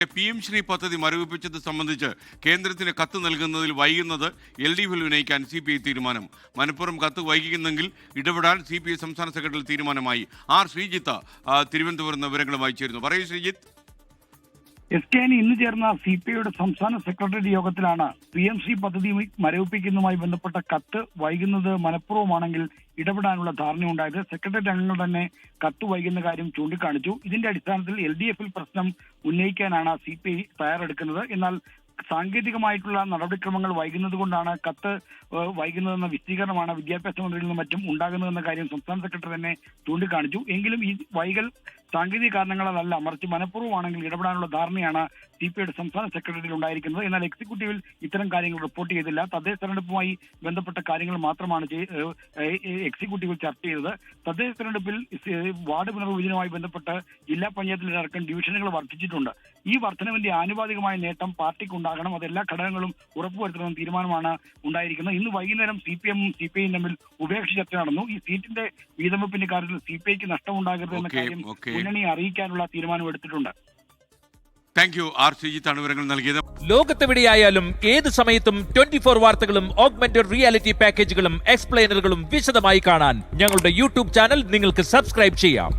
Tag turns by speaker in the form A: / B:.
A: PM Shri പദ്ധതി മരവിപ്പിച്ചത് സംബന്ധിച്ച് കേന്ദ്രത്തിന് കത്ത് നൽകുന്നതിൽ വൈകുന്നത് LDF-ൽ ഉന്നയിക്കാൻ CPI തീരുമാനം. മനഃപൂർവ്വം കത്ത് വൈകിക്കുന്നെങ്കിൽ ഇടപെടാൻ CPI സംസ്ഥാന സെക്രട്ടറി തീരുമാനമായി. ശ്രീജിത്ത് തിരുവനന്തപുരം വിവരങ്ങളുമായി ചേരുന്നു. പറയൂ ശ്രീജിത്ത്.
B: SKN ഇന്ന് ചേർന്ന CPIയുടെ സംസ്ഥാന സെക്രട്ടറി യോഗത്തിലാണ് PM ശ്രീ പദ്ധതി മരവിപ്പിക്കുന്നതുമായി ബന്ധപ്പെട്ട കത്ത് വൈകുന്നത് മനഃപൂർവ്വമാണെങ്കിൽ ഇടപെടാനുള്ള ധാരണയുണ്ടായത്. സെക്രട്ടറി അംഗങ്ങൾ തന്നെ കത്ത് വൈകുന്ന കാര്യം ചൂണ്ടിക്കാണിച്ചു. ഇതിന്റെ അടിസ്ഥാനത്തിൽ LDF-ൽ പ്രശ്നം ഉന്നയിക്കാനാണ് CPI തയ്യാറെടുക്കുന്നത്. എന്നാൽ സാങ്കേതികമായിട്ടുള്ള നടപടിക്രമങ്ങൾ വൈകുന്നത് കൊണ്ടാണ് കത്ത് വൈകുന്നതെന്ന വിശദീകരണമാണ് വിദ്യാഭ്യാസ മന്ത്രിയിൽ നിന്നും മറ്റും ഉണ്ടാകുന്നതെന്ന കാര്യം സംസ്ഥാന സെക്രട്ടറി തന്നെ ചൂണ്ടിക്കാണിച്ചു. എങ്കിലും ഈ വൈകൽ സാങ്കേതിക കാരണങ്ങളല്ല, മറിച്ച് മനഃപൂർവ്വമാണെങ്കിൽ ഇടപെടാനുള്ള ധാരണയാണ് CPIയുടെ സംസ്ഥാന സെക്രട്ടറിയിൽ ഉണ്ടായിരിക്കുന്നത്. എന്നാൽ എക്സിക്യൂട്ടീവിൽ ഇത്തരം കാര്യങ്ങൾ റിപ്പോർട്ട് ചെയ്തില്ല. തദ്ദേശ തെരഞ്ഞെടുപ്പുമായി ബന്ധപ്പെട്ട കാര്യങ്ങൾ മാത്രമാണ് എക്സിക്യൂട്ടീവിൽ ചർച്ച ചെയ്തത്. തദ്ദേശ തെരഞ്ഞെടുപ്പിൽ വാർഡ് പുനർവിഭജനവുമായി ബന്ധപ്പെട്ട് ജില്ലാ പഞ്ചായത്തിലടക്കം ഡിവിഷനുകൾ വർദ്ധിച്ചിട്ടുണ്ട്. ഈ വർധനവിന്റെ ആനുപാതികമായ നേട്ടം പാർട്ടിക്കുണ്ടാകണം. അതെല്ലാ ഘടകങ്ങളും ഉറപ്പുവരുത്തണമെന്ന തീരുമാനമാണ് ഉണ്ടായിരിക്കുന്നത്. ഇന്ന് വൈകുന്നേരം CPM-ഉം CPI-യും തമ്മിൽ ഉഭയകക്ഷി ചർച്ച നടന്നു. ഈ സീറ്റിന്റെ വീതമെപ്പിന്റെ കാര്യത്തിൽ CPI-ക്ക് നഷ്ടമുണ്ടാകരുത് എന്ന കാര്യം മുന്നണിയെ അറിയിക്കാനുള്ള തീരുമാനം എടുത്തിട്ടുണ്ട്.
A: Thank you. ശ്രീജിത്താണ് വിവരങ്ങൾ നൽകിയത്.
C: ലോകത്തെവിടെയായാലും ഏത് സമയത്തും 24 വാർത്തകളും ഓഗ്മെന്റഡ് റിയാലിറ്റി പാക്കേജുകളും എക്സ്പ്ലെയിനറുകളും വിശദമായി കാണാൻ ഞങ്ങളുടെ YouTube ചാനൽ നിങ്ങൾക്ക് സബ്സ്ക്രൈബ് ചെയ്യാം.